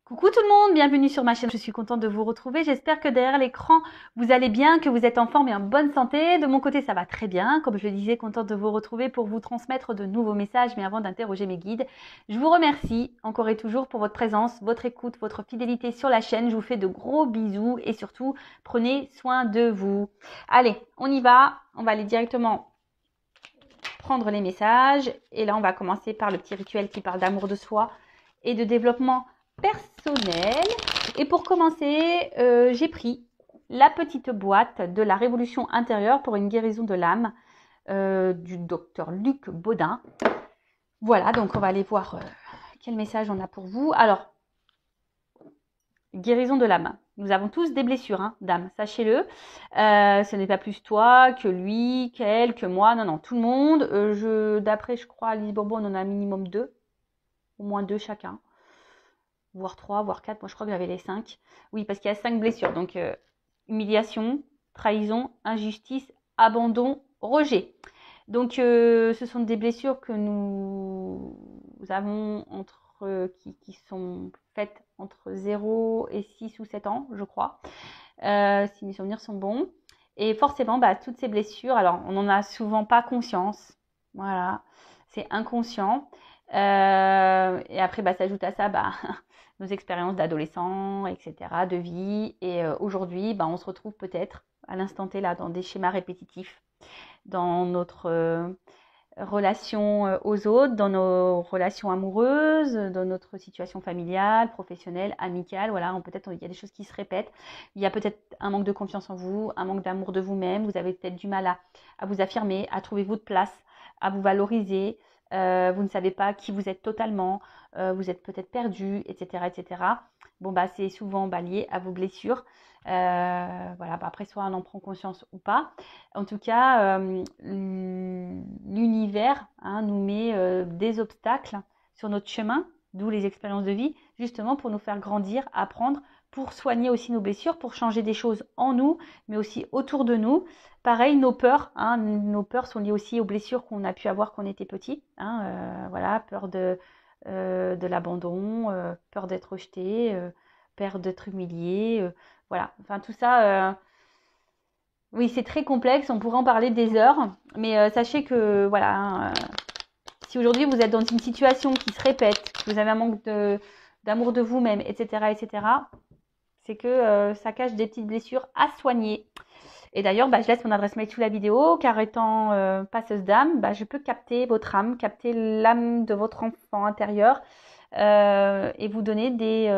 Coucou tout le monde, bienvenue sur ma chaîne, je suis contente de vous retrouver, j'espère que derrière l'écran vous allez bien, que vous êtes en forme et en bonne santé. De mon côté ça va très bien, comme je le disais, contente de vous retrouver pour vous transmettre de nouveaux messages, mais avant d'interroger mes guides, je vous remercie encore et toujours pour votre présence, votre écoute, votre fidélité sur la chaîne. Je vous fais de gros bisous et surtout prenez soin de vous. Allez, on y va, on va aller directement prendre les messages et là on va commencer par le petit rituel qui parle d'amour de soi et de développement personnel. Et pour commencer, j'ai pris la petite boîte de la révolution intérieure pour une guérison de l'âme du docteur Luc Baudin. Voilà, donc on va aller voir quel message on a pour vous. Alors, guérison de l'âme. Nous avons tous des blessures, hein, d'âme, sachez-le. Ce n'est pas plus toi que lui, qu'elle, que moi. Non, non, tout le monde. D'après, je crois, Alice Bourbon, on en a un minimum 2. Au moins 2 chacun. Voire 3, voire 4. Moi, je crois que j'avais les 5. Oui, parce qu'il y a 5 blessures. Donc, humiliation, trahison, injustice, abandon, rejet. Donc, ce sont des blessures que nous avons qui sont faites entre 0 et 6 ou 7 ans, je crois, si mes souvenirs sont bons. Et forcément, toutes ces blessures, alors on n'en a souvent pas conscience. Voilà, c'est inconscient. Et après, s'ajoute à ça nos expériences d'adolescents, etc., de vie. Et aujourd'hui, on se retrouve peut-être à l'instant T là dans des schémas répétitifs, dans notre relation aux autres, dans nos relations amoureuses, dans notre situation familiale, professionnelle, amicale. Voilà, peut-être il y a des choses qui se répètent. Il y a peut-être un manque de confiance en vous, un manque d'amour de vous-même. Vous avez peut-être du mal à vous affirmer, à trouver votre place, à vous valoriser. Vous ne savez pas qui vous êtes totalement. Vous êtes peut-être perdu, etc., etc. Bon, c'est souvent lié à vos blessures. Voilà, après, soit on en prend conscience ou pas. En tout cas, l'univers nous met des obstacles sur notre chemin, d'où les expériences de vie, justement pour nous faire grandir, apprendre, pour soigner aussi nos blessures, pour changer des choses en nous, mais aussi autour de nous. Pareil, nos peurs sont liées aussi aux blessures qu'on a pu avoir quand on était petit. Voilà, peur de l'abandon, peur d'être rejeté, peur d'être humilié. Voilà, enfin tout ça, oui, c'est très complexe, on pourrait en parler des heures, mais sachez que voilà, si aujourd'hui vous êtes dans une situation qui se répète, que vous avez un manque d'amour de vous-même, etc., c'est que ça cache des petites blessures à soigner. Et d'ailleurs, je laisse mon adresse mail sous la vidéo, car étant passeuse d'âme, je peux capter votre âme, capter l'âme de votre enfant intérieur et vous donner des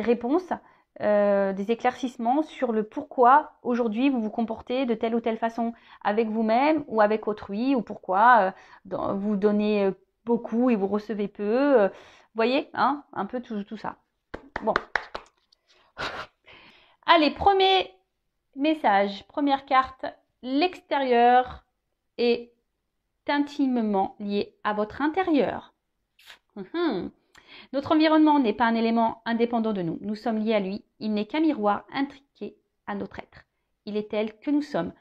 réponses, des éclaircissements sur le pourquoi aujourd'hui vous vous comportez de telle ou telle façon avec vous-même ou avec autrui, ou pourquoi vous donnez beaucoup et vous recevez peu. Voyez, un peu tout ça. Bon. Allez, premier message, première carte, l'extérieur est intimement lié à votre intérieur. Notre environnement n'est pas un élément indépendant de nous. Nous sommes liés à lui. Il n'est qu'un miroir intriqué à notre être. Il est tel que nous sommes.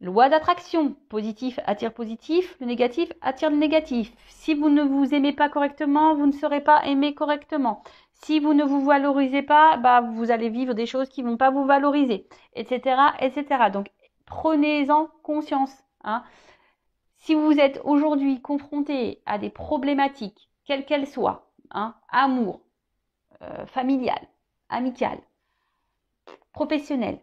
Loi d'attraction. Positif attire positif. Le négatif attire le négatif. Si vous ne vous aimez pas correctement, vous ne serez pas aimé correctement. Si vous ne vous valorisez pas, vous allez vivre des choses qui ne vont pas vous valoriser, etc., etc. Donc, prenez-en conscience. Si vous êtes aujourd'hui confronté à des problématiques, quelles qu'elles soient, amour, familial, amical, professionnel,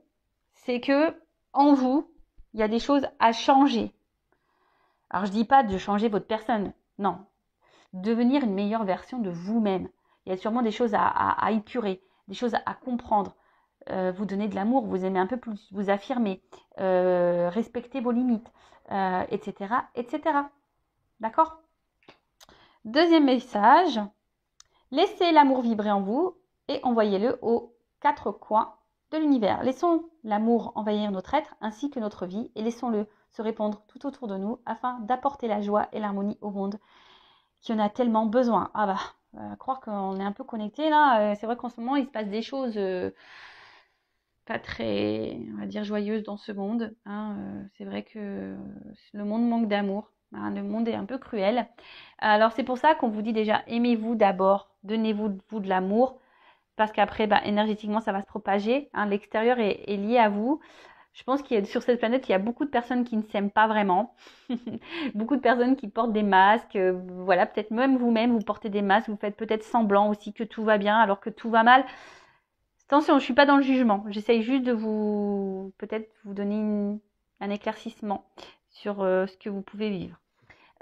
c'est que en vous, il y a des choses à changer. Alors, je ne dis pas de changer votre personne, non. Devenir une meilleure version de vous-même. Il y a sûrement des choses à épurer, des choses à comprendre. Vous donner de l'amour, vous aimer un peu plus, vous affirmer, respecter vos limites, etc., etc. D'accord ? Deuxième message, laissez l'amour vibrer en vous et envoyez-le aux 4 coins de l'univers. Laissons l'amour envahir notre être ainsi que notre vie et laissons-le se répandre tout autour de nous afin d'apporter la joie et l'harmonie au monde qui en a tellement besoin. Croire qu'on est un peu connecté là, c'est vrai qu'en ce moment il se passe des choses pas très, on va dire, joyeuses dans ce monde. C'est vrai que le monde manque d'amour. Le monde est un peu cruel. Alors c'est pour ça qu'on vous dit déjà, aimez-vous d'abord Donnez-vous vous de l'amour parce qu'après, énergétiquement, ça va se propager. Hein, l'extérieur est lié à vous. Je pense qu'il y a sur cette planète, il y a beaucoup de personnes qui ne s'aiment pas vraiment. Beaucoup de personnes qui portent des masques. Voilà, peut-être même vous-même, vous portez des masques. Vous faites peut-être semblant aussi que tout va bien alors que tout va mal. Attention, je ne suis pas dans le jugement. J'essaye juste de vous, peut-être vous donner un éclaircissement sur ce que vous pouvez vivre.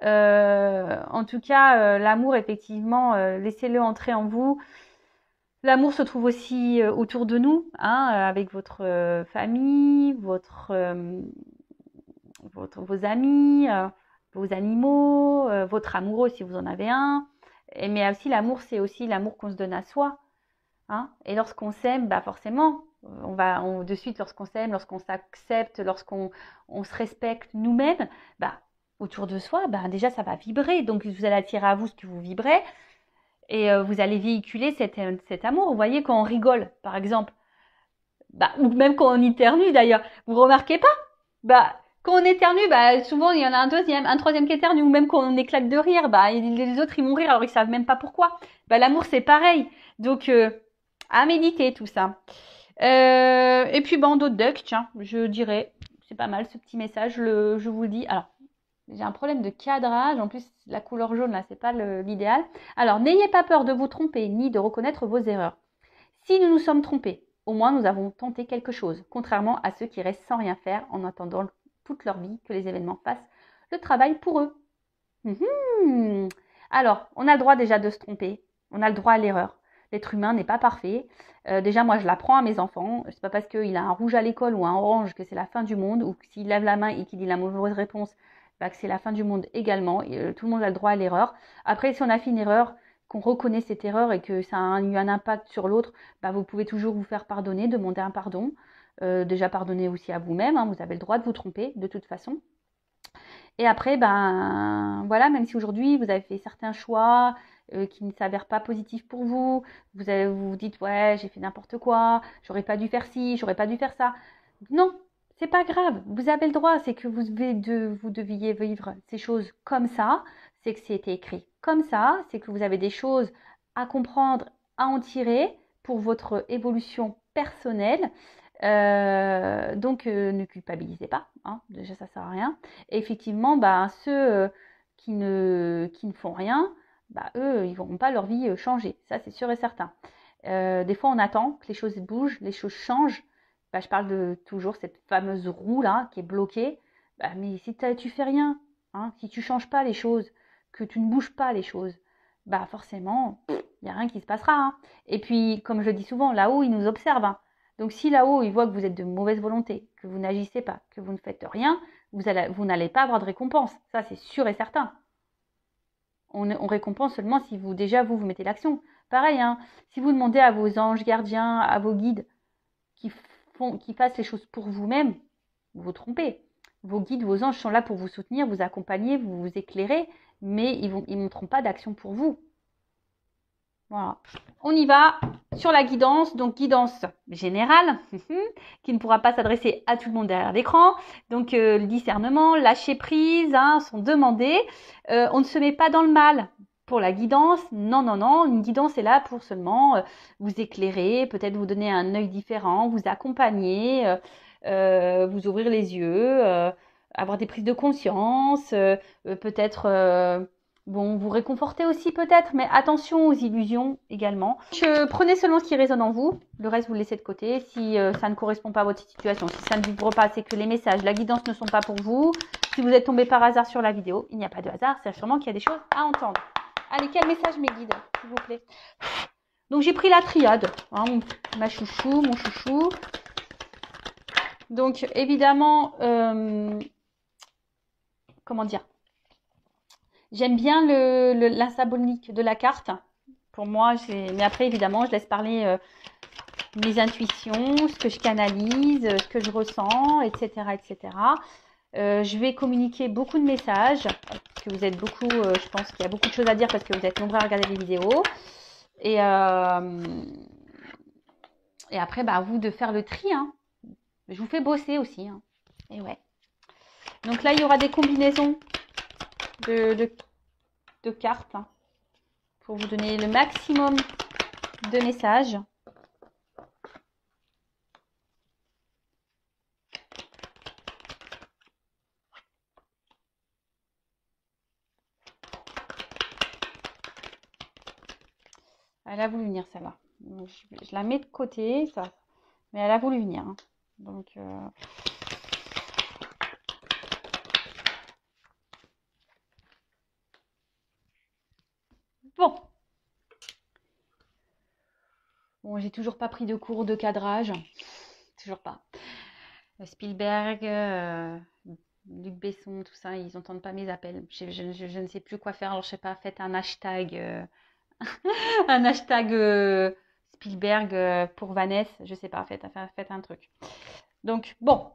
En tout cas, l'amour, effectivement, laissez-le entrer en vous. L'amour se trouve aussi autour de nous, hein, avec votre famille, vos amis, vos animaux, votre amoureux si vous en avez un. Mais aussi l'amour, c'est aussi l'amour qu'on se donne à soi. Hein. Et lorsqu'on s'aime, forcément, de suite, lorsqu'on s'aime, lorsqu'on s'accepte, lorsqu'on se respecte nous-mêmes, autour de soi, déjà ça va vibrer. Donc vous allez attirer à vous ce que vous vibrez. Et vous allez véhiculer cet amour. Vous voyez, quand on rigole, par exemple, ou même quand on éternue d'ailleurs, vous remarquez pas quand on éternue, souvent il y en a un troisième qui éternue, ou même quand on éclate de rire, les autres ils vont rire alors ils savent même pas pourquoi. L'amour c'est pareil. Donc à méditer tout ça. Et puis bandeau de duck, tiens, je dirais, c'est pas mal ce petit message, je vous le dis. Alors, j'ai un problème de cadrage. En plus, la couleur jaune, là, c'est pas l'idéal. Alors, n'ayez pas peur de vous tromper ni de reconnaître vos erreurs. Si nous nous sommes trompés, au moins nous avons tenté quelque chose, contrairement à ceux qui restent sans rien faire en attendant toute leur vie que les événements fassent le travail pour eux. Alors, on a le droit déjà de se tromper. On a le droit à l'erreur. L'être humain n'est pas parfait. Déjà, moi, je l'apprends à mes enfants. C'est pas parce qu'il a un rouge à l'école ou un orange que c'est la fin du monde, ou s'il lève la main et qu'il dit la mauvaise réponse, que c'est la fin du monde également. Et, tout le monde a le droit à l'erreur. Après, si on a fait une erreur, qu'on reconnaît cette erreur et que ça a eu un impact sur l'autre, vous pouvez toujours vous faire pardonner, demander un pardon. Déjà, pardonner aussi à vous-même. Hein, vous avez le droit de vous tromper, de toute façon. Et après, voilà, même si aujourd'hui, vous avez fait certains choix qui ne s'avèrent pas positifs pour vous, vous dites, ouais, j'ai fait n'importe quoi, j'aurais pas dû faire ci, j'aurais pas dû faire ça. Non, c'est pas grave, vous avez le droit, c'est que vous deviez vivre ces choses comme ça, c'est que c'était écrit comme ça, c'est que vous avez des choses à comprendre, à en tirer pour votre évolution personnelle. Donc ne culpabilisez pas, hein, déjà ça sert à rien. Et effectivement, ceux qui ne font rien, eux, ils n'auront pas leur vie changer, ça c'est sûr et certain. Des fois on attend que les choses bougent, les choses changent. Je parle de toujours cette fameuse roue là qui est bloquée. Mais si tu fais rien, hein, si tu changes pas les choses, que tu ne bouges pas les choses, forcément, il n'y a rien qui se passera. Hein. Et puis, comme je le dis souvent, là-haut, ils nous observent. Hein. Donc si là-haut, ils voient que vous êtes de mauvaise volonté, que vous n'agissez pas, que vous ne faites rien, vous n'allez pas avoir de récompense. Ça, c'est sûr et certain. On récompense seulement si vous mettez l'action. Pareil, hein, si vous demandez à vos anges gardiens, à vos guides qui fassent les choses pour vous-même, vous vous trompez. Vos guides, vos anges sont là pour vous soutenir, vous accompagner, vous éclairer, mais ils ne montreront pas d'action pour vous. Voilà. On y va sur la guidance, donc guidance générale, qui ne pourra pas s'adresser à tout le monde derrière l'écran. Donc le discernement, lâcher prise, sont demandés. On ne se met pas dans le mal pour la guidance. Non, non, non. Une guidance est là pour seulement vous éclairer, peut-être vous donner un œil différent, vous accompagner, vous ouvrir les yeux, avoir des prises de conscience, peut-être... vous réconfortez aussi peut-être, mais attention aux illusions également. Prenez seulement ce qui résonne en vous, le reste vous le laissez de côté. Si ça ne correspond pas à votre situation, si ça ne vibre pas, c'est que les messages, la guidance ne sont pas pour vous. Si vous êtes tombé par hasard sur la vidéo, il n'y a pas de hasard, c'est sûrement qu'il y a des choses à entendre. Allez, quel message mes guides, s'il vous plaît? Donc j'ai pris la triade, hein, mon chouchou. Donc évidemment, comment dire? J'aime bien la symbolique de la carte. Pour moi, mais après, évidemment, je laisse parler mes intuitions, ce que je canalise, ce que je ressens, etc. etc. Je vais communiquer beaucoup de messages, parce que vous êtes beaucoup, je pense qu'il y a beaucoup de choses à dire parce que vous êtes nombreux à regarder les vidéos. Et après, à vous de faire le tri. Hein. Je vous fais bosser aussi. Hein. Et ouais. Donc là, il y aura des combinaisons de cartes pour vous donner le maximum de messages. Elle a voulu venir, celle-là. Je la mets de côté, ça. Mais elle a voulu venir. Hein. Donc, bon. Bon, j'ai toujours pas pris de cours de cadrage. Toujours pas. Spielberg, Luc Besson, tout ça, ils n'entendent pas mes appels. Je ne sais plus quoi faire. Alors, je sais pas, faites un hashtag, un hashtag Spielberg pour Vanessa. Je sais pas, faites un truc. Donc, bon,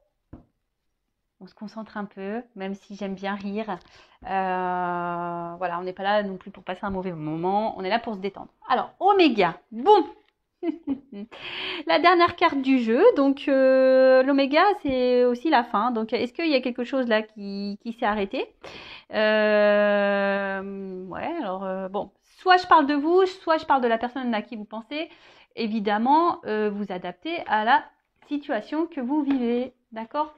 on se concentre un peu, même si j'aime bien rire. Voilà, on n'est pas là non plus pour passer un mauvais moment. On est là pour se détendre. Alors, Oméga, bon. La dernière carte du jeu, donc l'oméga c'est aussi la fin, donc est-ce qu'il y a quelque chose là qui s'est arrêté? Ouais, alors bon, soit je parle de vous, soit je parle de la personne à qui vous pensez, évidemment vous adaptez à la situation que vous vivez, d'accord?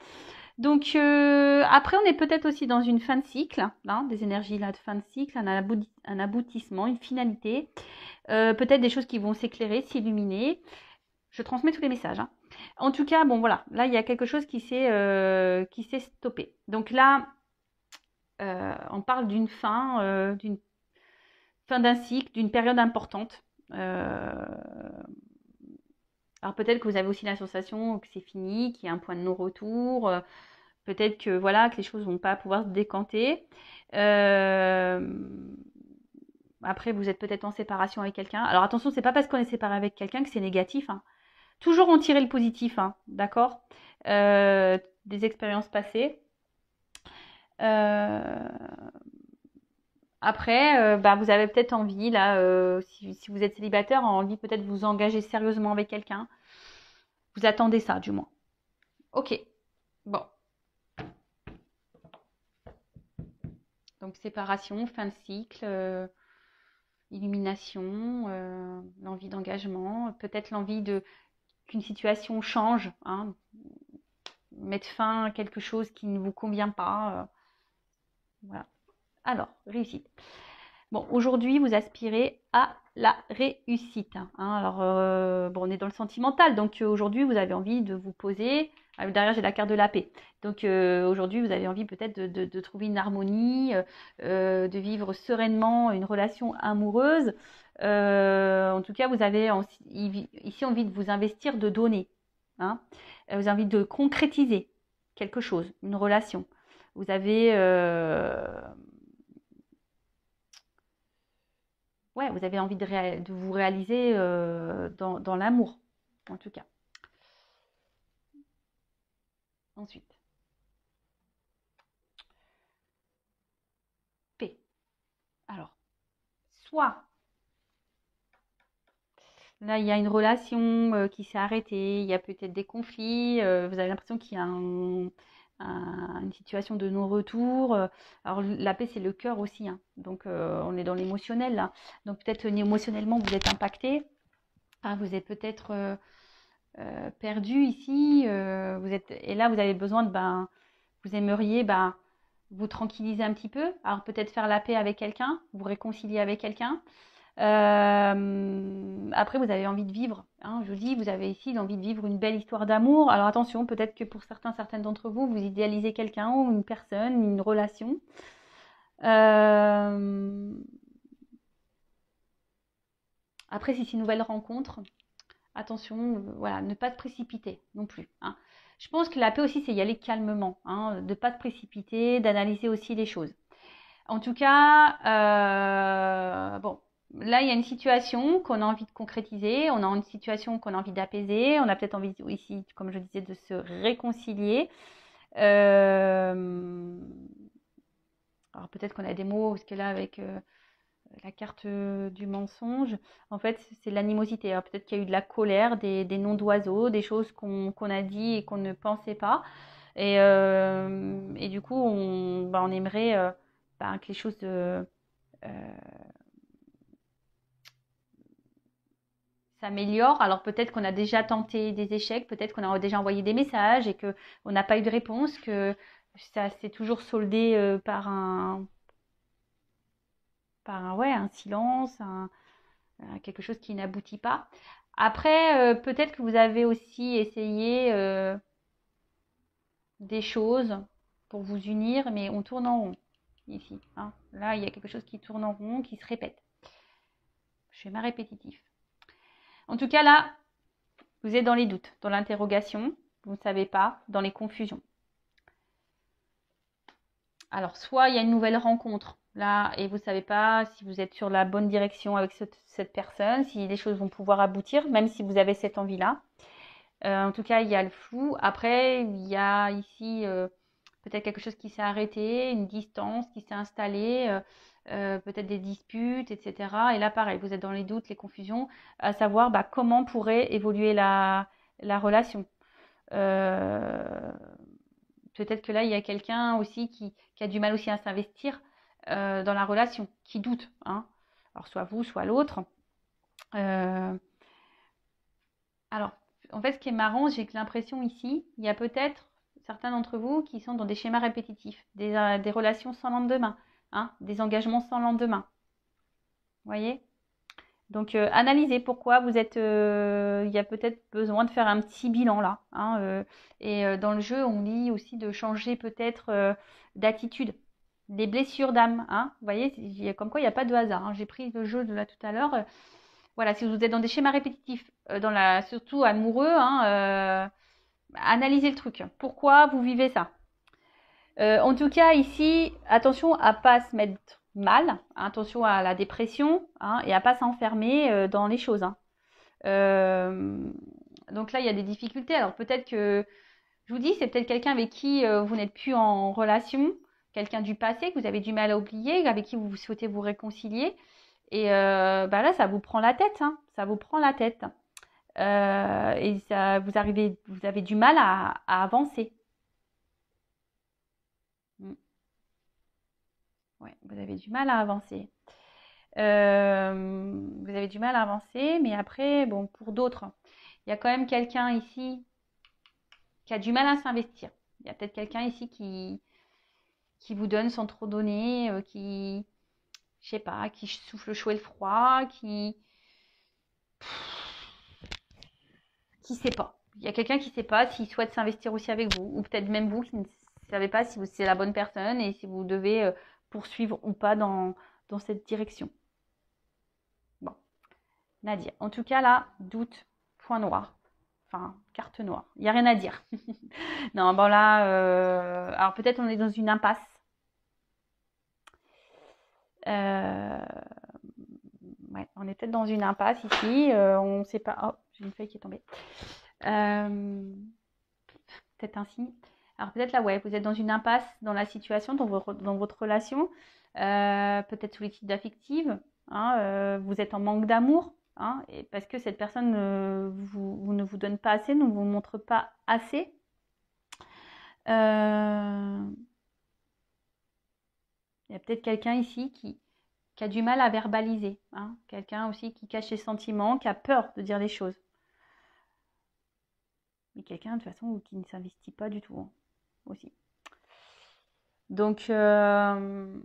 Donc après on est peut-être aussi dans une fin de cycle, hein, des énergies là de fin de cycle, un aboutissement, une finalité, peut-être des choses qui vont s'éclairer, s'illuminer. Je transmets tous les messages. Hein. En tout cas, bon voilà, là il y a quelque chose qui s'est stoppé. Donc là, on parle d'une fin d'un cycle, d'une période importante. Alors peut-être que vous avez aussi la sensation que c'est fini, qu'il y a un point de non-retour. Peut-être que voilà que les choses vont pas pouvoir se décanter. Après, vous êtes peut-être en séparation avec quelqu'un. Alors attention, c'est pas parce qu'on est séparé avec quelqu'un que c'est négatif. Hein. Toujours en tirer le positif, hein, d'accord? Des expériences passées. Après, vous avez peut-être envie, là, si vous êtes célibataire, envie peut-être de vous engager sérieusement avec quelqu'un. Vous attendez ça, du moins. Ok. Bon. Donc, séparation, fin de cycle, illumination, l'envie d'engagement, peut-être l'envie qu'une situation change, hein, mettre fin à quelque chose qui ne vous convient pas. Voilà. Alors, réussite. Bon, aujourd'hui, vous aspirez à la réussite. Hein. Alors, bon, on est dans le sentimental, donc aujourd'hui, vous avez envie de vous poser. Derrière, j'ai la carte de la paix. Donc, aujourd'hui, vous avez envie peut-être de trouver une harmonie, de vivre sereinement une relation amoureuse. En tout cas, vous avez ici envie de vous investir, de donner. Hein. Vous avez envie de concrétiser quelque chose, une relation. Vous avez ouais, vous avez envie de vous réaliser dans l'amour, en tout cas. Ensuite, P. Alors, soit là, il y a une relation qui s'est arrêtée, il y a peut-être des conflits, vous avez l'impression qu'il y a une situation de non-retour. Alors, la paix, c'est le cœur aussi, hein. Donc on est dans l'émotionnel là. Donc peut-être émotionnellement, vous êtes impacté. Ah, vous êtes peut-être perdu ici. Et là, vous avez besoin vous aimeriez vous tranquilliser un petit peu. Alors peut-être faire la paix avec quelqu'un, vous réconcilier avec quelqu'un. Après, vous avez envie de vivre. Hein, je vous dis, vous avez ici l'envie de vivre une belle histoire d'amour. Alors attention, peut-être que pour certaines d'entre vous, vous idéalisez quelqu'un ou une personne, une relation. Après, si c'est une nouvelle rencontre, attention, voilà, ne pas se précipiter non plus. Hein. Je pense que la paix aussi, c'est y aller calmement, hein, de ne pas se précipiter, d'analyser aussi les choses. En tout cas, bon, là, il y a une situation qu'on a envie de concrétiser, on a une situation qu'on a envie d'apaiser, on a peut-être envie ici, comme je disais, de se réconcilier. Alors peut-être qu'on a des mots, parce que là, avec la carte du mensonge, en fait, c'est l'animosité. Alors peut-être qu'il y a eu de la colère, des noms d'oiseaux, des choses qu'on a dit et qu'on ne pensait pas. Et du coup, on aimerait que les choses s'améliore. Alors peut-être qu'on a déjà tenté des échecs, peut-être qu'on a déjà envoyé des messages et qu'on n'a pas eu de réponse, que ça s'est toujours soldé par un silence, quelque chose qui n'aboutit pas. Après, peut-être que vous avez aussi essayé des choses pour vous unir, mais on tourne en rond ici. Hein. Là, il y a quelque chose qui tourne en rond, qui se répète. Schéma répétitif. En tout cas, là, vous êtes dans les doutes, dans l'interrogation, vous ne savez pas, dans les confusions. Alors, soit il y a une nouvelle rencontre, là, et vous ne savez pas si vous êtes sur la bonne direction avec cette personne, si les choses vont pouvoir aboutir, même si vous avez cette envie-là. En tout cas, il y a le flou. Après, il y a ici peut-être quelque chose qui s'est arrêté, une distance qui s'est installée, peut-être des disputes, etc. Et là, pareil, vous êtes dans les doutes, les confusions, à savoir comment pourrait évoluer la relation. Peut-être que là, il y a quelqu'un aussi qui a du mal aussi à s'investir dans la relation, qui doute. Hein. Alors, soit vous, soit l'autre. Alors, en fait, ce qui est marrant, j'ai l'impression ici, il y a peut-être certains d'entre vous qui sont dans des schémas répétitifs, des relations sans lendemain, hein, des engagements sans lendemain. Vous voyez? Donc, analysez pourquoi vous êtes. Il y a peut-être besoin de faire un petit bilan là. Hein, et dans le jeu, on lit aussi de changer peut-être d'attitude, des blessures d'âme. Hein, vous voyez, comme quoi il n'y a pas de hasard. Hein. J'ai pris le jeu de là tout à l'heure. Voilà, si vous êtes dans des schémas répétitifs, surtout amoureux, hein, analysez le truc. Pourquoi vous vivez ça? En tout cas, ici, attention à ne pas se mettre mal, attention à la dépression, hein, et à ne pas s'enfermer dans les choses. Hein. Donc là, il y a des difficultés. Alors peut-être que, je vous dis, c'est peut-être quelqu'un avec qui vous n'êtes plus en relation, quelqu'un du passé que vous avez du mal à oublier, avec qui vous souhaitez vous réconcilier. Et là, ça vous prend la tête. Hein, ça vous prend la tête. Et ça, vous avez du mal à avancer. Ouais, vous avez du mal à avancer. Vous avez du mal à avancer, mais après, bon, pour d'autres, il y a quand même quelqu'un ici qui a du mal à s'investir. Il y a peut-être quelqu'un ici qui vous donne sans trop donner, je sais pas, qui souffle le chaud et le froid, qui sait pas. Il y a quelqu'un qui sait pas s'il souhaite s'investir aussi avec vous, ou peut-être même vous qui ne savez pas si c'est la bonne personne et si vous devez poursuivre ou pas dans cette direction. Bon, Nadia. En tout cas, là, doute, point noir. Enfin, carte noire. Il n'y a rien à dire. Non, bon là, alors peut-être on est dans une impasse. Ouais, on est peut-être dans une impasse ici. On ne sait pas. Oh, j'ai une feuille qui est tombée. Peut-être un signe. Alors peut-être là, ouais, vous êtes dans une impasse dans la situation, dans votre relation. Peut-être solitude affective. Hein, vous êtes en manque d'amour. Hein, et parce que cette personne ne vous donne pas assez, ne vous montre pas assez. Il y a peut-être quelqu'un ici qui a du mal à verbaliser. Hein, quelqu'un aussi qui cache ses sentiments, qui a peur de dire les choses. Mais quelqu'un de toute façon qui ne s'investit pas du tout hein, aussi. Donc, bon,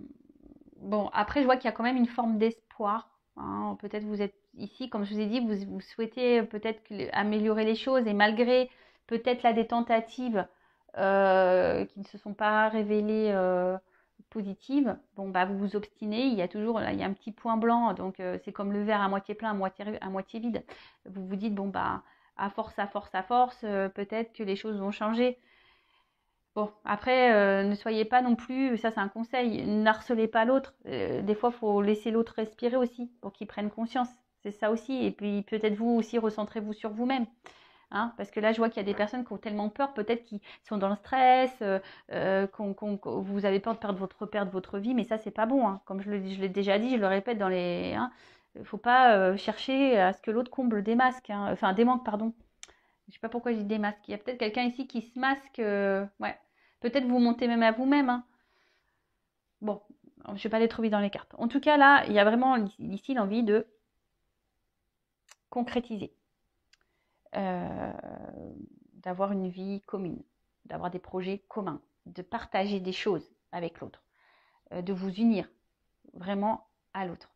après je vois qu'il y a quand même une forme d'espoir. Hein, peut-être vous êtes ici, comme je vous ai dit, vous souhaitez peut-être améliorer les choses et malgré peut-être là des tentatives qui ne se sont pas révélées positives, bon bah vous vous obstinez, il y a toujours là, il y a un petit point blanc, donc c'est comme le verre à moitié plein, à moitié vide. Vous vous dites bon bah à force, peut-être que les choses vont changer. Bon, après, ne soyez pas non plus, ça c'est un conseil, n'harcelez pas l'autre. Des fois, il faut laisser l'autre respirer aussi pour qu'il prenne conscience. C'est ça aussi. Et puis peut-être vous aussi, recentrez-vous sur vous-même. Hein, parce que là, je vois qu'il y a des personnes qui ont tellement peur, peut-être qui sont dans le stress, vous avez peur de perdre votre vie, mais ça, c'est pas bon. Hein. Comme je l'ai déjà dit, je le répète dans les... Hein, faut pas chercher à ce que l'autre comble des masques, hein, enfin des manques, pardon. Je sais pas pourquoi j'ai des masques. Il y a peut-être quelqu'un ici qui se masque. Ouais. Peut-être vous montez même à vous-même. Hein. Bon, je ne vais pas aller trop vite dans les cartes. En tout cas, là, il y a vraiment ici l'envie de concrétiser, d'avoir une vie commune, d'avoir des projets communs, de partager des choses avec l'autre, de vous unir vraiment à l'autre.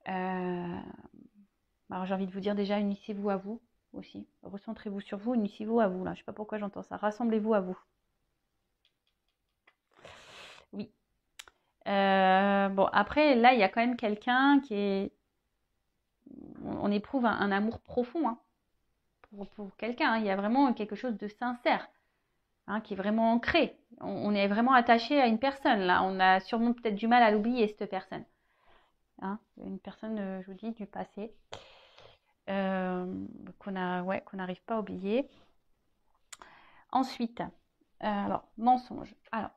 Alors j'ai envie de vous dire déjà, unissez-vous à vous aussi. Recentrez-vous sur vous, unissez-vous à vous. Là, je ne sais pas pourquoi j'entends ça. Rassemblez-vous à vous. Oui. Bon, après, là, il y a quand même quelqu'un qui est... On éprouve un amour profond hein, pour quelqu'un. Hein. Il y a vraiment quelque chose de sincère hein, qui est vraiment ancré. On est vraiment attaché à une personne. Là, on a sûrement peut-être du mal à l'oublier, cette personne. Hein, une personne, je vous dis, du passé. Qu'on n'arrive pas à oublier. Ensuite, alors, mensonge. Alors,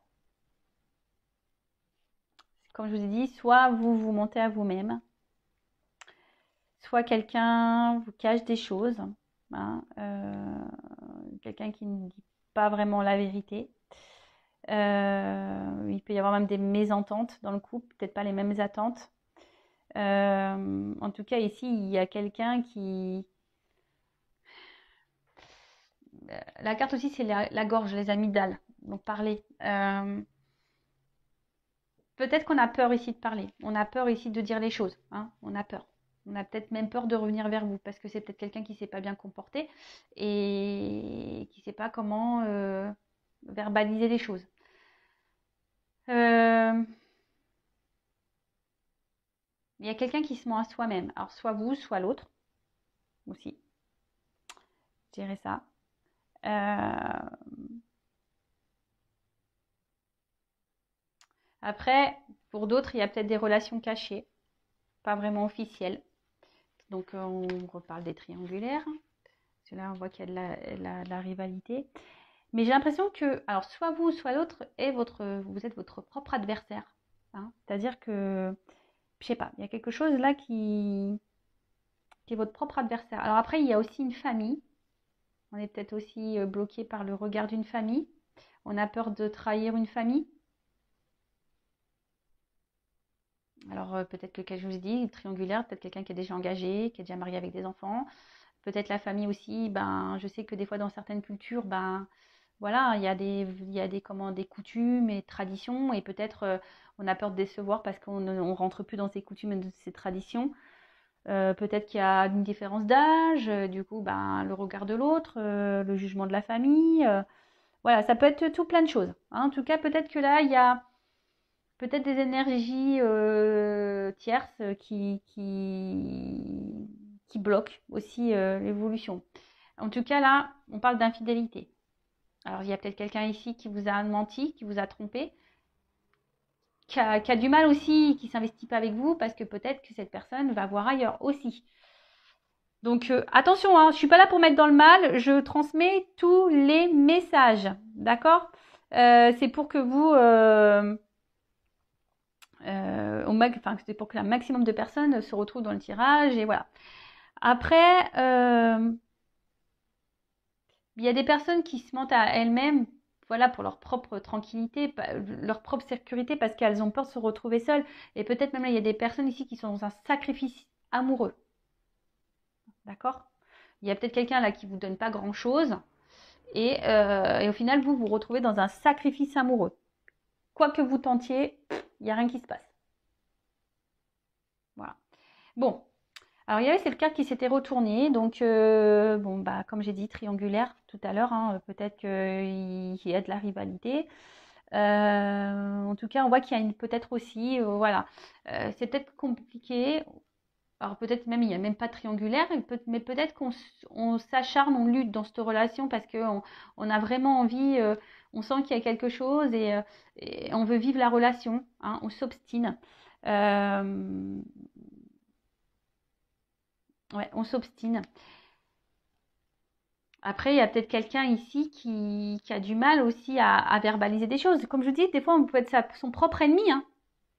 comme je vous ai dit, soit vous vous mentez à vous-même, soit quelqu'un vous cache des choses, hein, quelqu'un qui ne dit pas vraiment la vérité. Il peut y avoir même des mésententes dans le couple, peut-être pas les mêmes attentes. En tout cas, ici, il y a quelqu'un qui... La carte aussi, c'est la gorge, les amygdales. Donc, parler. Peut-être qu'on a peur ici de parler. On a peur ici de dire les choses. Hein, on a peur. On a peut-être même peur de revenir vers vous parce que c'est peut-être quelqu'un qui ne s'est pas bien comporté et qui ne sait pas comment verbaliser les choses. Il y a quelqu'un qui se ment à soi-même. Alors, soit vous, soit l'autre aussi. Je dirais ça. Après, pour d'autres, il y a peut-être des relations cachées, pas vraiment officielles. Donc, on reparle des triangulaires. Parce que là, on voit qu'il y a de la rivalité. Mais j'ai l'impression que, alors, soit vous, soit l'autre, vous êtes votre propre adversaire. Hein. C'est-à-dire que, je sais pas, il y a quelque chose là qui est votre propre adversaire. Alors après, il y a aussi une famille. On est peut-être aussi bloqué par le regard d'une famille. On a peur de trahir une famille. Alors peut-être que, comme je vous ai dit, triangulaire, peut-être quelqu'un qui est déjà engagé, qui est déjà marié avec des enfants. Peut-être la famille aussi, ben, je sais que des fois dans certaines cultures, ben, voilà, il y a des coutumes et traditions et peut-être on a peur de décevoir parce qu'on ne rentre plus dans ces coutumes et de ces traditions. Peut-être qu'il y a une différence d'âge, du coup, ben, le regard de l'autre, le jugement de la famille. Voilà, ça peut être tout plein de choses. Hein. En tout cas, peut-être que là, il y a peut-être des énergies tierces qui bloquent aussi l'évolution. En tout cas, là, on parle d'infidélité. Alors, il y a peut-être quelqu'un ici qui vous a menti, qui vous a trompé, qui a du mal aussi, qui ne s'investit pas avec vous, parce que peut-être que cette personne va voir ailleurs aussi. Donc, attention, hein, je ne suis pas là pour mettre dans le mal, je transmets tous les messages, d'accord c'est pour que vous... c'est pour que un maximum de personnes se retrouvent dans le tirage, et voilà. Après, il y a des personnes qui se mentent à elles-mêmes, voilà, pour leur propre tranquillité, leur propre sécurité, parce qu'elles ont peur de se retrouver seules. Et peut-être même là, il y a des personnes ici qui sont dans un sacrifice amoureux. D'accord? Il y a peut-être quelqu'un là qui vous donne pas grand-chose, et au final, vous vous retrouvez dans un sacrifice amoureux. Quoi que vous tentiez, il n'y a rien qui se passe. Voilà. Bon. Alors, il y avait cette carte qui s'était retournée. Donc, bon, bah, comme j'ai dit, triangulaire tout à l'heure. Hein, peut-être qu'il y a de la rivalité. En tout cas, on voit qu'il y a peut-être aussi, voilà. C'est peut-être compliqué. Alors, peut-être même, il n'y a même pas de triangulaire. Mais peut-être qu'on s'acharne, on lutte dans cette relation parce qu'on a vraiment envie, on sent qu'il y a quelque chose et on veut vivre la relation. Hein, on s'obstine. Ouais, on s'obstine. Après, il y a peut-être quelqu'un ici qui a du mal aussi à verbaliser des choses. Comme je vous dis, des fois, on peut être son propre ennemi.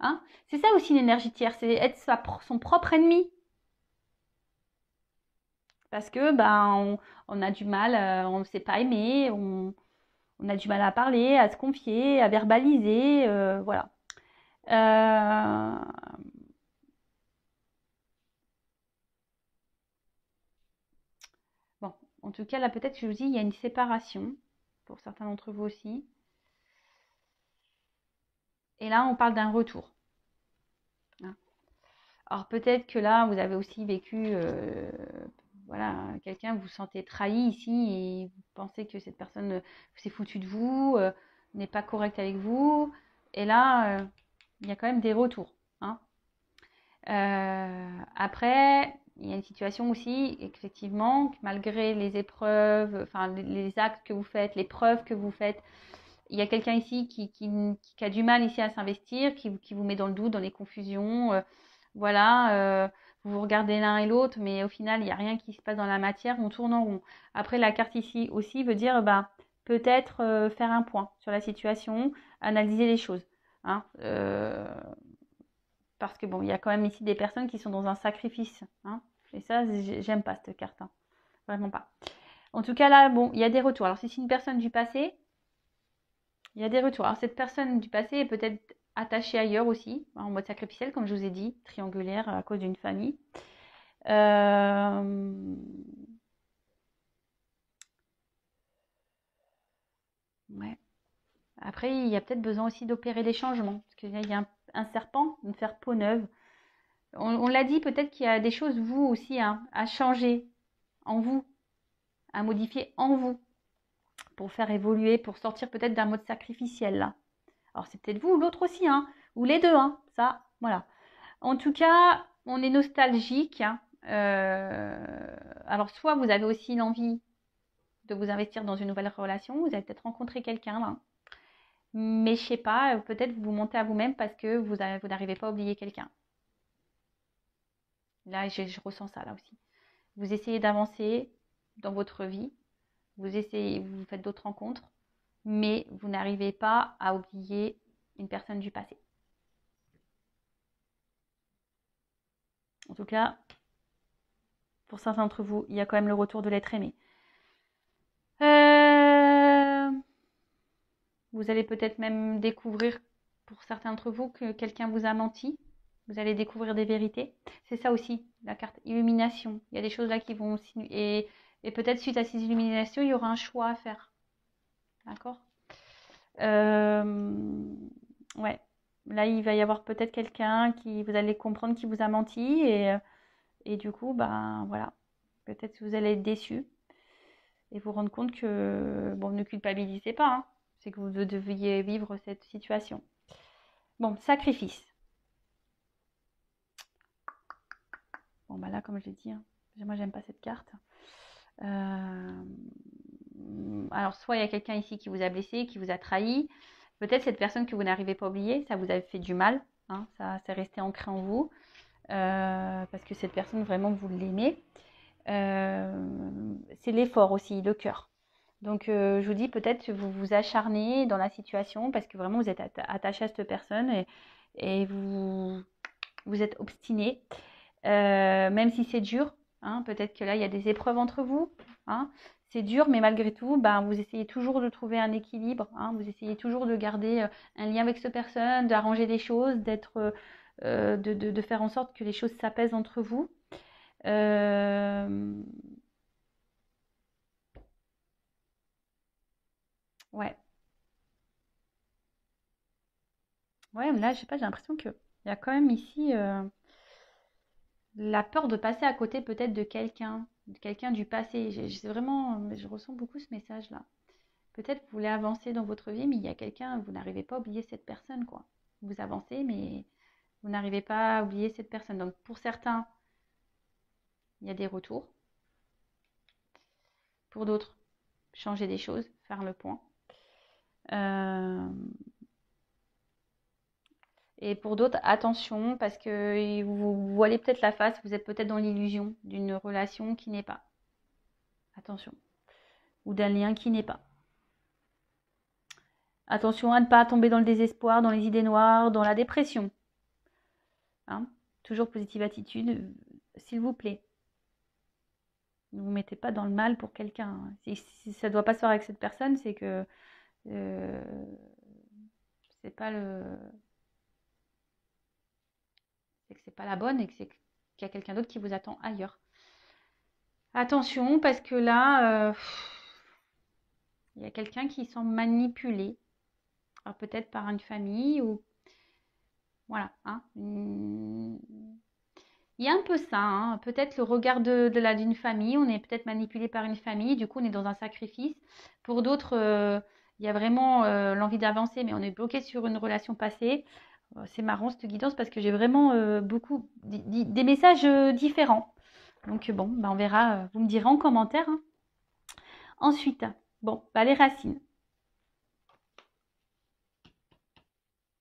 Hein. C'est ça aussi l'énergie tiers, c'est être son propre ennemi. Parce que on a du mal, on ne sait pas aimer, on a du mal à parler, à se confier, à verbaliser. Voilà. Bon, en tout cas, là, peut-être, je vous dis, il y a une séparation, pour certains d'entre vous aussi. Et là, on parle d'un retour. Hein. Alors, peut-être que là, vous avez aussi vécu, voilà, quelqu'un, vous vous sentez trahi ici et vous pensez que cette personne s'est foutue de vous, n'est pas correcte avec vous. Et là, il y a quand même des retours. Hein. Après, il y a une situation aussi, effectivement, que malgré les épreuves, enfin les actes que vous faites, les preuves que vous faites, il y a quelqu'un ici qui a du mal ici à s'investir, qui vous met dans le doute, dans les confusions. Voilà, vous vous regardez l'un et l'autre, mais au final, il n'y a rien qui se passe dans la matière, on tourne en rond. Après, la carte ici aussi veut dire bah, peut-être faire un point sur la situation, analyser les choses. Hein, parce que bon, il y a quand même ici des personnes qui sont dans un sacrifice. Hein, et ça, j'aime pas cette carte. Hein, vraiment pas. En tout cas, là, bon, il y a des retours. Alors, si c'est une personne du passé, il y a des retours. Alors, cette personne du passé est peut-être attachée ailleurs aussi, en mode sacrificiel, comme je vous ai dit, triangulaire à cause d'une famille. Ouais. Après, il y a peut-être besoin aussi d'opérer des changements. Parce qu'il y a un serpent, de faire peau neuve. On l'a dit, peut-être qu'il y a des choses, vous aussi, hein, à changer en vous, à modifier en vous, pour faire évoluer, pour sortir peut-être d'un mode sacrificiel, là. Alors, c'est peut-être vous ou l'autre aussi, hein, ou les deux, hein, ça, voilà. En tout cas, on est nostalgique. Hein. Alors, soit vous avez aussi l'envie de vous investir dans une nouvelle relation, vous avez peut-être rencontré quelqu'un là. Mais je sais pas, peut-être vous montez à vous-même parce que vous n'arrivez pas à oublier quelqu'un. Là, je ressens ça là aussi. Vous essayez d'avancer dans votre vie, vous faites d'autres rencontres, mais vous n'arrivez pas à oublier une personne du passé. En tout cas, pour certains d'entre vous, il y a quand même le retour de l'être aimé. Vous allez peut-être même découvrir, pour certains d'entre vous, que quelqu'un vous a menti. Vous allez découvrir des vérités. C'est ça aussi, la carte illumination. Il y a des choses là qui vont... Et peut-être suite à ces illuminations, il y aura un choix à faire. D'accord Ouais. Là, il va y avoir peut-être quelqu'un qui... Vous allez comprendre qui vous a menti. Et du coup, ben voilà. Peut-être que vous allez être déçu. Et vous rendre compte que... Bon, ne culpabilisez pas. Hein. C'est que vous deviez vivre cette situation. Bon, sacrifice. Bon, bah là, comme je l'ai dit, hein, moi, j'aime pas cette carte. Alors, soit il y a quelqu'un ici qui vous a blessé, qui vous a trahi. Peut-être cette personne que vous n'arrivez pas à oublier, ça vous a fait du mal. Hein, ça, c'est resté ancré en vous. Parce que cette personne, vraiment, vous l'aimez. C'est l'effort aussi, le cœur. Donc, je vous dis, peut-être que vous vous acharnez dans la situation parce que vraiment, vous êtes attaché à cette personne et vous êtes obstiné. Même si c'est dur, hein, peut-être que là, il y a des épreuves entre vous. Hein, c'est dur, mais malgré tout, ben, vous essayez toujours de trouver un équilibre. Hein, vous essayez toujours de garder un lien avec cette personne, d'arranger les choses, de faire en sorte que les choses s'apaisent entre vous. Ouais. Ouais, mais là, je sais pas, j'ai l'impression qu'il y a quand même ici la peur de passer à côté peut-être de quelqu'un du passé. Je ressens beaucoup ce message-là. Peut-être que vous voulez avancer dans votre vie, mais il y a quelqu'un, vous n'arrivez pas à oublier cette personne, quoi. Vous avancez, mais vous n'arrivez pas à oublier cette personne. Donc pour certains, il y a des retours. Pour d'autres, changer des choses, faire le point. Et pour d'autres, attention, parce que vous voilez peut-être la face, vous êtes peut-être dans l'illusion d'une relation qui n'est pas. Attention. Ou d'un lien qui n'est pas. Attention à ne pas tomber dans le désespoir, dans les idées noires, dans la dépression. Hein, toujours positive attitude, s'il vous plaît. Ne vous mettez pas dans le mal pour quelqu'un. Hein. Si ça ne doit pas se faire avec cette personne, c'est que c'est pas c'est que c'est pas la bonne et que c'est qu'il y a quelqu'un d'autre qui vous attend ailleurs. Attention, parce que là, il y a quelqu'un qui semble manipulé. Alors peut-être par une famille ou... Voilà. Hein. Il y a un peu ça. Hein. Peut-être le regard d'une famille. On est peut-être manipulé par une famille. Du coup, on est dans un sacrifice. Pour d'autres, il y a vraiment l'envie d'avancer, mais on est bloqué sur une relation passée. C'est marrant cette guidance parce que j'ai vraiment beaucoup des messages différents. Donc bon, bah, on verra. Vous me direz en commentaire. Hein. Ensuite, bon, bah, les racines.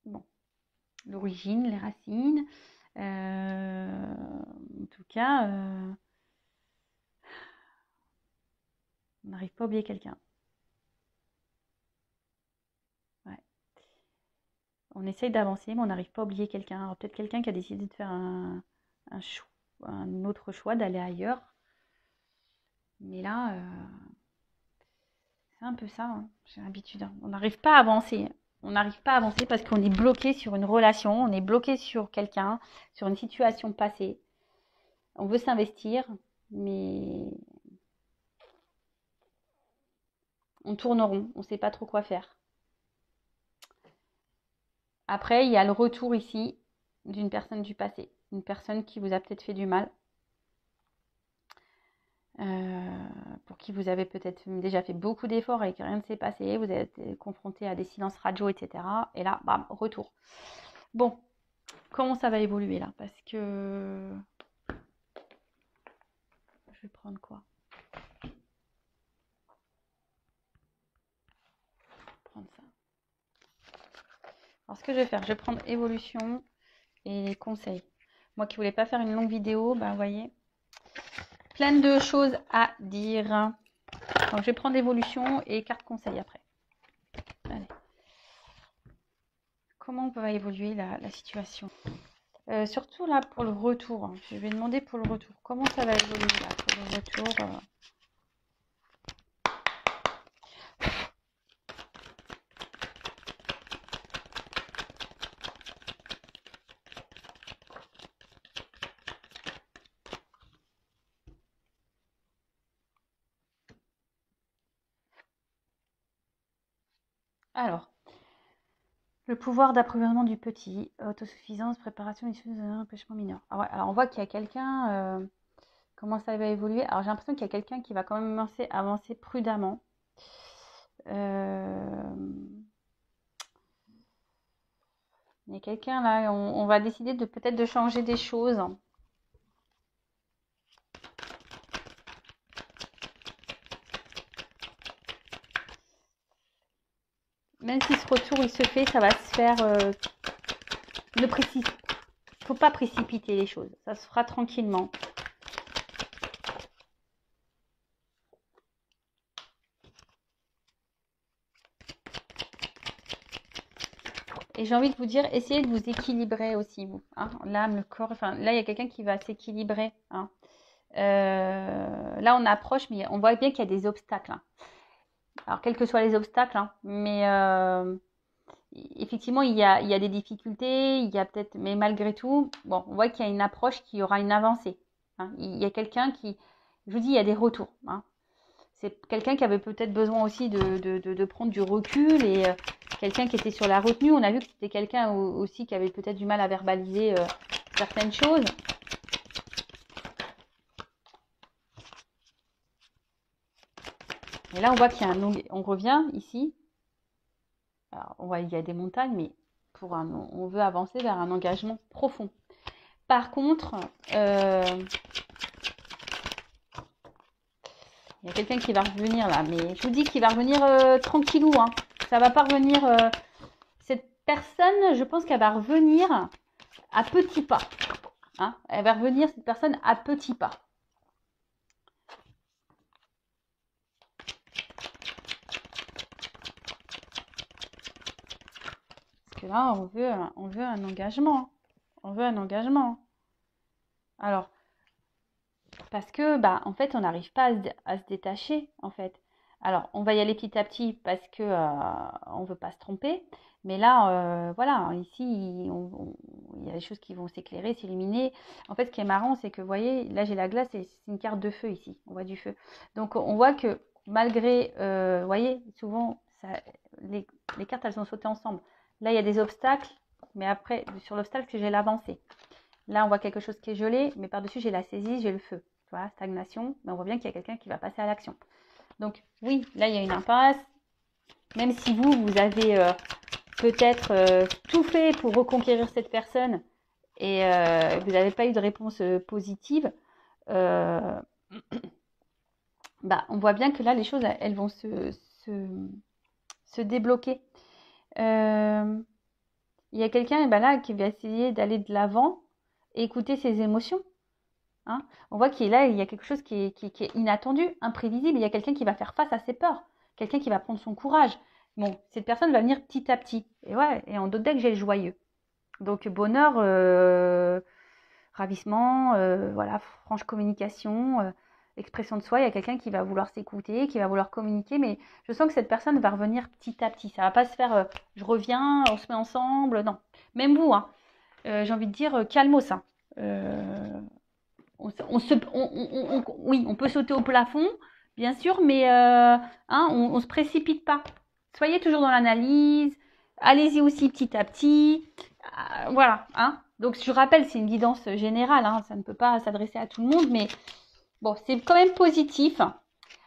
Bon, l'origine, les racines. En tout cas, on n'arrive pas à oublier quelqu'un. Ouais. On essaye d'avancer, mais on n'arrive pas à oublier quelqu'un. Alors peut-être quelqu'un qui a décidé de faire un autre choix, d'aller ailleurs. Mais là, c'est un peu ça, hein. J'ai l'habitude. Hein. On n'arrive pas à avancer. On n'arrive pas à avancer parce qu'on est bloqué sur une relation, on est bloqué sur quelqu'un, sur une situation passée. On veut s'investir, mais on tourne rond, on ne sait pas trop quoi faire. Après, il y a le retour ici d'une personne du passé, une personne qui vous a peut-être fait du mal, pour qui vous avez peut-être déjà fait beaucoup d'efforts et que rien ne s'est passé, vous êtes confronté à des silences radio, etc. Et là, bam, retour. Bon, comment ça va évoluer là? Parce que... Je vais prendre quoi? Prendre ça. Alors ce que je vais faire, je vais prendre évolution et conseils. Moi qui voulais pas faire une longue vidéo, bah vous voyez, plein de choses à dire. Donc je vais prendre évolution et carte conseil après. Allez. Comment va évoluer la situation? Surtout là pour le retour. Hein. Je vais demander pour le retour. Comment ça va évoluer là pour le retour Alors, le pouvoir d'approvisionnement du petit, autosuffisance, préparation, empêchement mineur. Alors on voit qu'il y a quelqu'un, comment ça va évoluer. Alors j'ai l'impression qu'il y a quelqu'un qui va quand même avancer prudemment. Il y a quelqu'un là, on va décider de peut-être de changer des choses. Même si ce retour il se fait, ça va se faire. Ne faut pas précipiter les choses. Ça se fera tranquillement. Et j'ai envie de vous dire, essayez de vous équilibrer aussi, vous. Hein. L'âme, le corps, enfin, là, il y a quelqu'un qui va s'équilibrer. Hein. Là, on approche, mais on voit bien qu'il y a des obstacles. Hein. Alors, quels que soient les obstacles, hein, mais effectivement, il y a des difficultés, il y a peut-être, mais malgré tout, bon, on voit qu'il y a une approche, qui aura une avancée. Hein. Il y a quelqu'un qui, je vous dis, il y a des retours. Hein. C'est quelqu'un qui avait peut-être besoin aussi de prendre du recul et quelqu'un qui était sur la retenue. On a vu que c'était quelqu'un aussi qui avait peut-être du mal à verbaliser certaines choses. Et là, on voit qu'il y a on revient ici. Alors, on voit il y a des montagnes, mais on veut avancer vers un engagement profond. Par contre, il y a quelqu'un qui va revenir là, mais je vous dis qu'il va revenir tranquillou. Hein. Ça va pas revenir. Cette personne, je pense qu'elle va revenir à petits pas. Hein. Elle va revenir, cette personne, à petits pas. Parce que là, on veut un engagement. On veut un engagement. Alors, parce que, bah, en fait, on n'arrive pas à se détacher, en fait. Alors, on va y aller petit à petit parce que on veut pas se tromper. Mais là, voilà, ici, il y a des choses qui vont s'éclairer, s'illuminer. En fait, ce qui est marrant, c'est que, vous voyez, là, j'ai la glace et c'est une carte de feu ici. On voit du feu. Donc, on voit que malgré, vous voyez, souvent, les cartes, elles ont sauté ensemble. Là, il y a des obstacles, mais après, sur l'obstacle, j'ai l'avancée. Là, on voit quelque chose qui est gelé, mais par-dessus, j'ai la saisie, j'ai le feu. Voilà, stagnation. Mais on voit bien qu'il y a quelqu'un qui va passer à l'action. Donc, oui, là, il y a une impasse. Même si vous avez peut-être tout fait pour reconquérir cette personne et vous n'avez pas eu de réponse positive, bah, on voit bien que là, les choses, elles vont se débloquer. Il y a quelqu'un là qui va essayer d'aller de l'avant et écouter ses émotions. Hein. On voit qu'il là, il y a quelque chose qui est inattendu, imprévisible. Il y a quelqu'un qui va faire face à ses peurs, quelqu'un qui va prendre son courage. Bon, cette personne va venir petit à petit. Et ouais, et en d'autres decks, j'ai le joyeux. Donc bonheur, ravissement, voilà, franche communication, expression de soi. Il y a quelqu'un qui va vouloir s'écouter, qui va vouloir communiquer, mais je sens que cette personne va revenir petit à petit. Ça va pas se faire, je reviens, on se met ensemble. Non, même vous, hein, j'ai envie de dire calmos. Hein. Oui, on peut sauter au plafond, bien sûr, mais hein, on ne se précipite pas. Soyez toujours dans l'analyse, allez-y aussi petit à petit. Voilà. Hein. Donc, je rappelle, c'est une guidance générale, hein, ça ne peut pas s'adresser à tout le monde, mais bon, c'est quand même positif.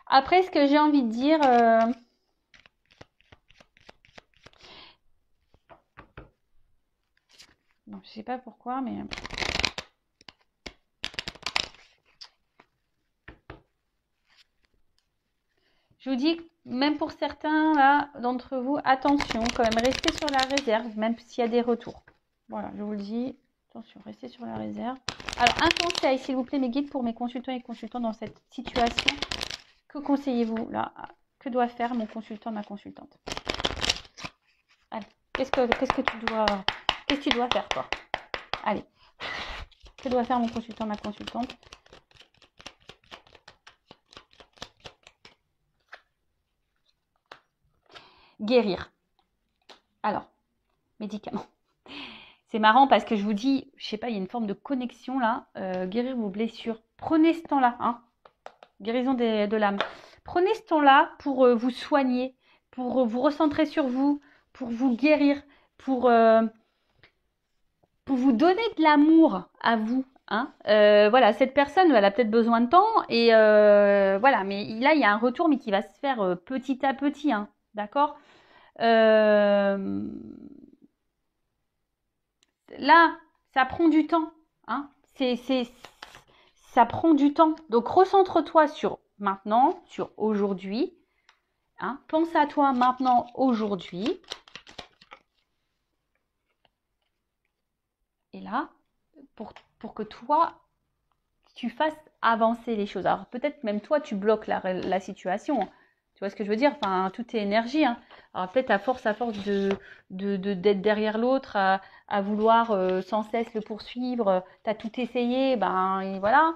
Après, ce que j'ai envie de dire... Bon, je ne sais pas pourquoi, mais... Je vous dis, même pour certains là d'entre vous, attention, quand même, restez sur la réserve, même s'il y a des retours. Voilà, je vous le dis, attention, restez sur la réserve. Alors, un conseil, s'il vous plaît, mes guides, pour mes consultants et consultantes dans cette situation. Que conseillez-vous là? Que doit faire mon consultant, ma consultante? Allez, qu'est-ce que tu dois faire, toi? Allez, que doit faire mon consultant, ma consultante? Guérir. Alors, médicaments. C'est marrant parce que je vous dis, je sais pas, il y a une forme de connexion là. Guérir vos blessures. Prenez ce temps-là, hein. Guérison de l'âme. Prenez ce temps-là pour vous soigner, pour vous recentrer sur vous, pour vous guérir, pour vous donner de l'amour à vous. Hein. Voilà, cette personne, elle a peut-être besoin de temps et voilà, mais là, il y a un retour, mais qui va se faire petit à petit, hein, d'accord. Là, ça prend du temps. Hein. Ça prend du temps. Donc, recentre-toi sur maintenant, sur aujourd'hui. Hein. Pense à toi maintenant, aujourd'hui. Et là, pour que toi, tu fasses avancer les choses. Alors, peut-être même toi, tu bloques la situation. Tu vois ce que je veux dire? Enfin, tout est énergie. Hein. Alors, peut-être à force d'être derrière l'autre, à vouloir sans cesse le poursuivre, tu as tout essayé, ben et voilà.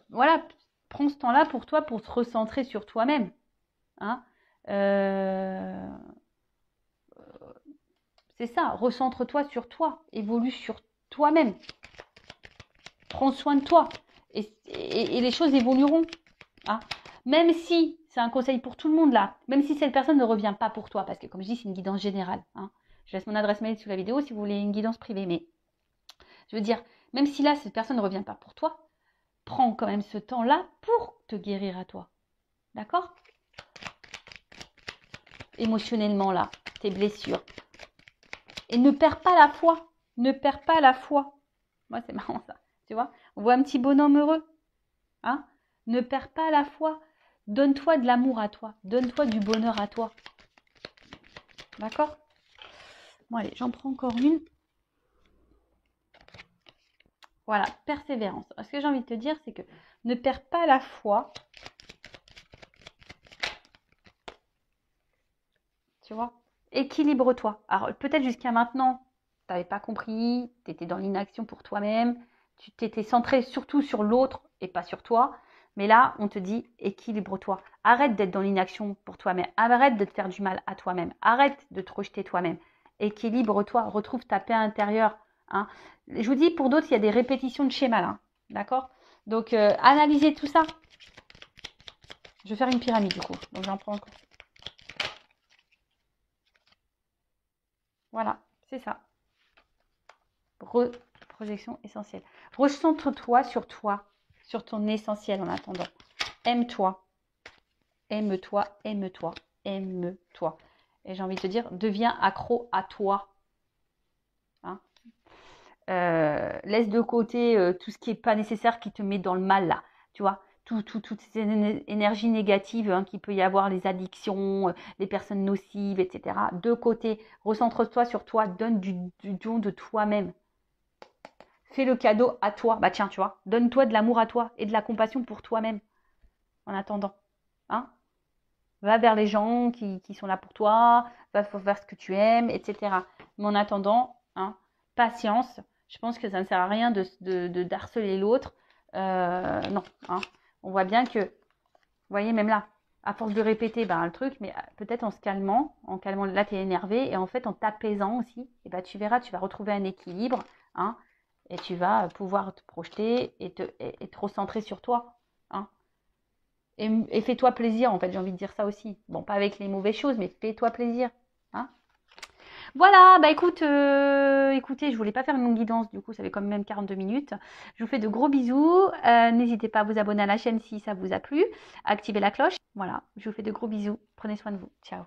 Voilà, prends ce temps-là pour toi, pour te recentrer sur toi-même. Hein. C'est ça, recentre-toi sur toi, évolue sur toi-même. Prends soin de toi et les choses évolueront. Hein. Même si, c'est un conseil pour tout le monde là, même si cette personne ne revient pas pour toi, parce que comme je dis, c'est une guidance générale. Hein. Je laisse mon adresse mail sous la vidéo si vous voulez une guidance privée, mais je veux dire, même si là, cette personne ne revient pas pour toi, prends quand même ce temps-là pour te guérir à toi. D'accord? Émotionnellement là, tes blessures. Et ne perds pas la foi. Ne perds pas la foi. Moi, c'est marrant ça. Tu vois? On voit un petit bonhomme heureux. Hein? Ne perds pas la foi. Donne-toi de l'amour à toi. Donne-toi du bonheur à toi. D'accord? Bon, allez, j'en prends encore une. Voilà, persévérance. Ce que j'ai envie de te dire, c'est que ne perds pas la foi. Tu vois? Équilibre-toi. Alors, peut-être jusqu'à maintenant, tu n'avais pas compris, tu étais dans l'inaction pour toi-même, tu t'étais centré surtout sur l'autre et pas sur toi. Mais là, on te dit équilibre-toi. Arrête d'être dans l'inaction pour toi-même. Arrête de te faire du mal à toi-même. Arrête de te rejeter toi-même. Équilibre-toi. Retrouve ta paix intérieure. Hein. Je vous dis, pour d'autres, il y a des répétitions de schémas là. D'accord? Donc, analysez tout ça. Je vais faire une pyramide du coup. Donc, j'en prends encore. Voilà, c'est ça. Projection essentielle. Recentre-toi, sur ton essentiel en attendant. Aime-toi. Aime-toi, aime-toi, aime-toi. Et j'ai envie de te dire, deviens accro à toi. Hein, laisse de côté tout ce qui n'est pas nécessaire, qui te met dans le mal là. Tu vois, toutes ces énergies négatives hein, qu'il peut y avoir, les addictions, les personnes nocives, etc. De côté, recentre-toi sur toi, donne du don de toi-même. Fais le cadeau à toi. Bah tiens, tu vois, donne-toi de l'amour à toi et de la compassion pour toi-même en attendant. Hein, va vers les gens qui sont là pour toi, va vers ce que tu aimes, etc. Mais en attendant, hein, patience. Je pense que ça ne sert à rien d'harceler l'autre. Non. Hein. On voit bien que, vous voyez, même là, à force de répéter le truc, mais peut-être en calmant, là, tu es énervé, et en fait, en t'apaisant aussi, et ben, tu verras, tu vas retrouver un équilibre, hein, et tu vas pouvoir te projeter et te recentrer sur toi. Hein. Et fais-toi plaisir, en fait, j'ai envie de dire ça aussi. Bon, pas avec les mauvaises choses, mais fais-toi plaisir. Hein. Voilà, bah écoutez, je voulais pas faire une longue guidance, du coup, ça fait quand même 42 minutes. Je vous fais de gros bisous. N'hésitez pas à vous abonner à la chaîne si ça vous a plu. Activez la cloche. Voilà, je vous fais de gros bisous. Prenez soin de vous. Ciao.